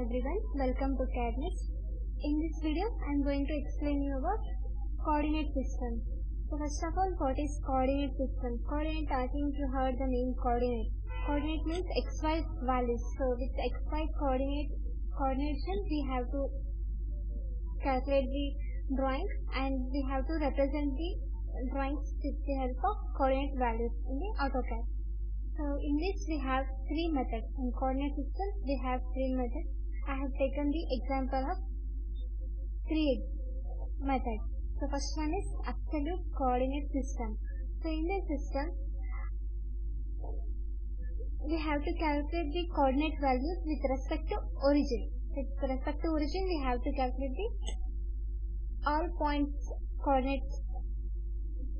everyone, welcome to Cadmus. In this video, I am going to explain you about coordinate system. So first of all, what is coordinate system? Coordinate, I think you heard the name coordinate. Coordinate means xy values. So with xy coordination, we have to calculate the drawings and we have to represent the drawings with the help of coordinate values in the AutoCAD. So in this we have three methods. In coordinate system we have three methods. I have taken the example of three methods. So first one is absolute coordinate system. So in this system we have to calculate the coordinate values with respect to origin. With respect to origin we have to calculate the all points coordinates.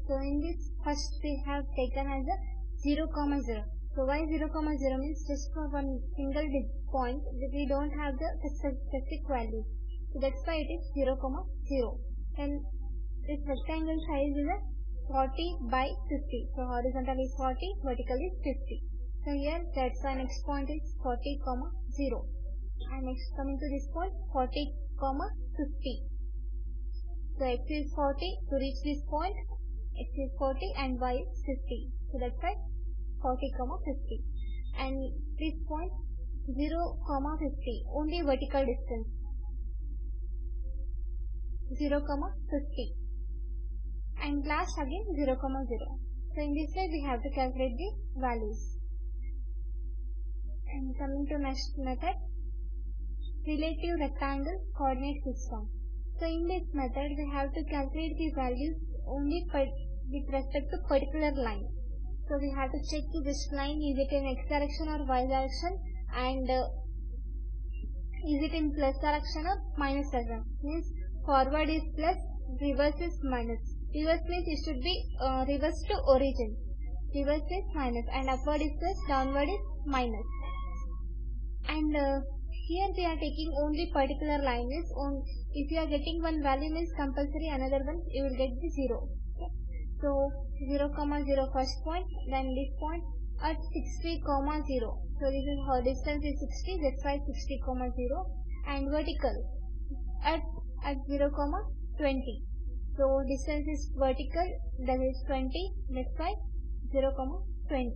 So in this first we have taken as a 0, 0. So why 0, 0 means just for one single point we don't have the specific value. So that's why it is 0, 0. And this rectangle size is a 40 by 50. So horizontal is 40, vertical is 50. So here that's why next point is 40, 0. And next coming to this point 40, 50. So x is 40 to reach this point. X is 40 and y is 50. So that's why 40, 50. And this point 0, 50. Only vertical distance. 0, 50. And last again 0, 0. So in this way we have to calculate the values. And coming to next method, relative rectangle coordinate system. So in this method we have to calculate the values only with respect to particular line. So we have to check which line is it in x direction or y direction, and is it in plus direction or minus direction. Means forward is plus, reverse is minus. Reverse means it should be reverse to origin. Reverse is minus and upward is plus, downward is minus. And here we are taking only particular line. Is if you are getting one value means compulsory another one you will get the 0. So 0, 0 first point, then this point at 60, 0. So this is how distance is 60, that's why 60, 0. And vertical at 0, 20. So distance is vertical, that is 20, that's why 0, 20.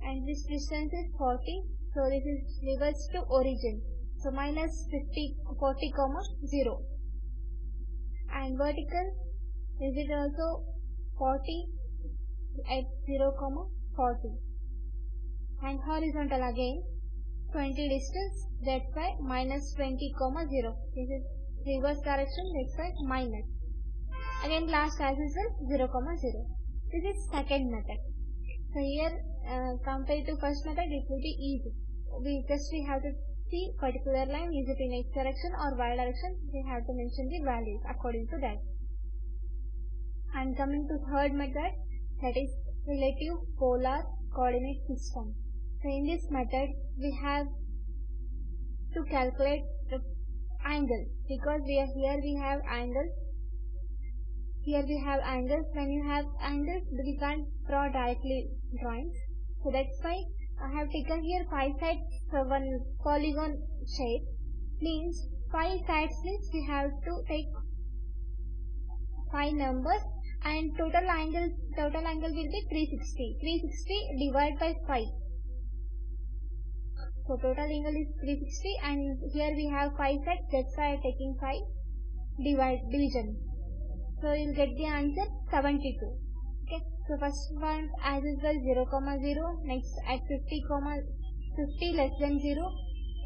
And this distance is 40, so this is reverse to origin. So minus 40, 0. And vertical is it also 40 at 0, 40. And horizontal again 20 distance, that's why minus 20, 0. This is reverse direction, that's why minus. Again last as usual 0, 0. This is second method. So here compared to first method it will be easy. We have to see particular line, is it in x direction or y direction, we have to mention the values according to that. And coming to third method, that is relative polar coordinate system. So in this method we have to calculate the angle, because here we have angles. Here we have angles. When you have angles we can't draw directly drawings. So that's why I have taken here 5 sides, so one polygon shape. Means 5 sides means we have to take 5 numbers, and total angle will be 360. 360 divided by 5. So total angle is 360, and here we have 5 sides, that's why I am taking 5 division. So you will get the answer 72. Okay. So first one as usual 0, 0. Next at 50 less than 0.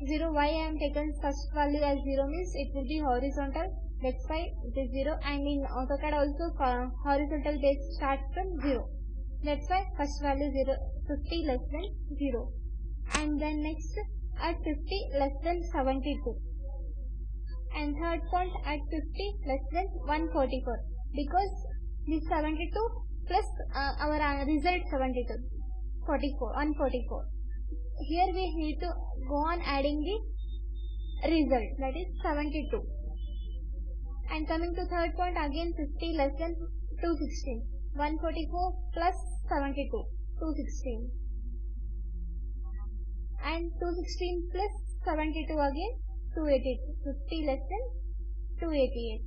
0, why I am taken first value as 0 means it will be horizontal. That's why it is 0, and in AutoCAD also horizontal base starts from 0. That's why first value 0, 50 less than 0. And then next at 50 less than 72. And third point at 50 less than 144. Because this 72 plus our result 72. 144. Here we need to go on adding the result, that is 72. And coming to third point, again 50 less than 216. 144 plus 72, 216. And 216 plus 72 again 288, 50 less than 288.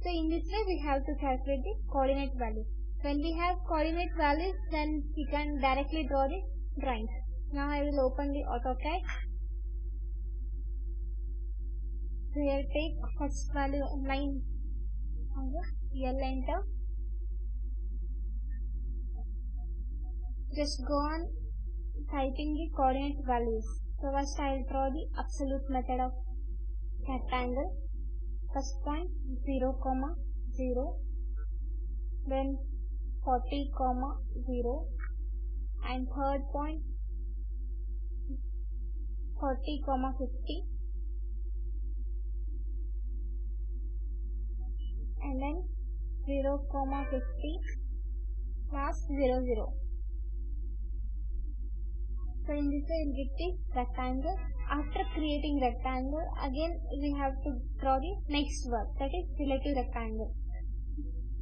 So in this way we have to calculate the coordinate value. When we have coordinate values, then we can directly draw the drawings. Now I will open the AutoCAD. So here take first value line, L enter. Just go on typing the coordinate values. So first I will draw the absolute method of rectangle. First point 0, 0, then 40, 0, and third point 40, 50, and then 0, 50, last 0, 0. So in this way we will get the rectangle. After creating rectangle, again we have to draw the next one, that is relative rectangle.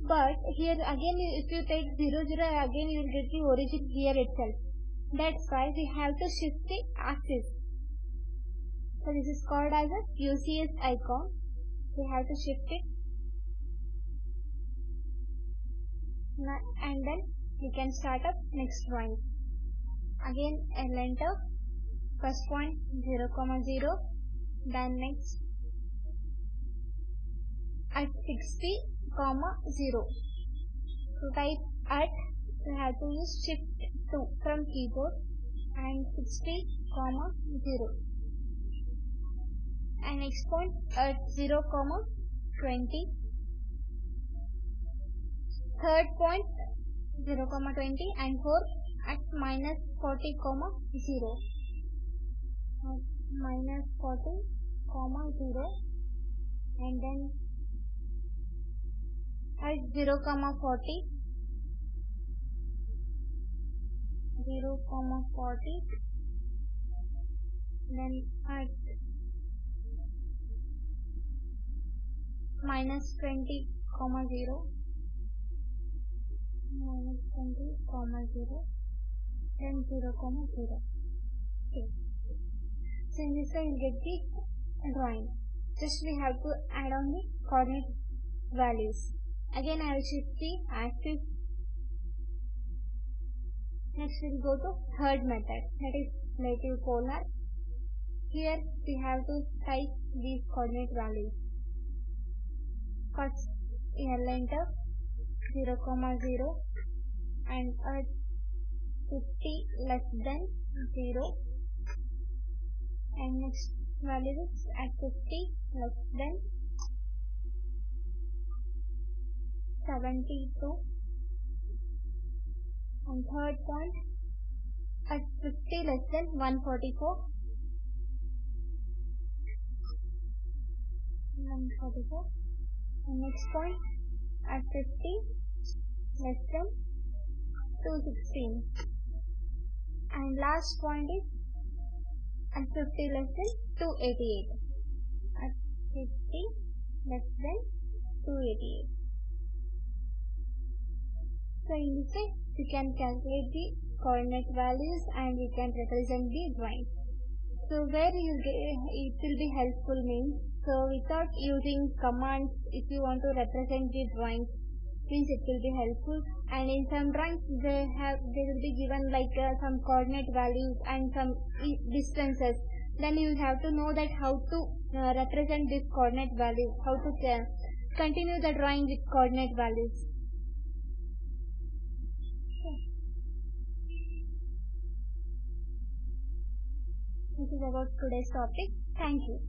But here again if you take 0, 0, again you will get the origin here itself. That's why we have to shift the axis. So this is called as a UCS icon. We have to shift it. And then we can start up next drawing. Again L enter. First point 0, 0, then next at 60, 0. To type at, you have to use shift 2 from keyboard and 60, 0. And next point at 0, 20. Third point 0, 20 and fourth at minus 40, 0. At minus 40, 0, and then at 0, 40, 0, 40, then at minus 20, 0, minus 20, 0, then 0, 0. Okay. So in this way we will get the drawing. Just we have to add on the coordinate values. Again I will shift the axis. Next we will go to third method, that is relative polar. Here we have to type these coordinate values. First L enter 0, 0, and at 50 less than 0, and next value is at 50 less than 72, and third point at 50 less than 144, 144, and next point at 50 less than 216, and last point is at 50 less than 288, at 50 less than 288. So in this way we can calculate the coordinate values and we can represent the drawing. So where it will be helpful means, so without using commands, if you want to represent the drawings, means it will be helpful. And in some drawings they will be given like some coordinate values and some distances. Then you have to know that how to represent this coordinate value, how to continue the drawing with coordinate values. This is about today's topic. Thank you.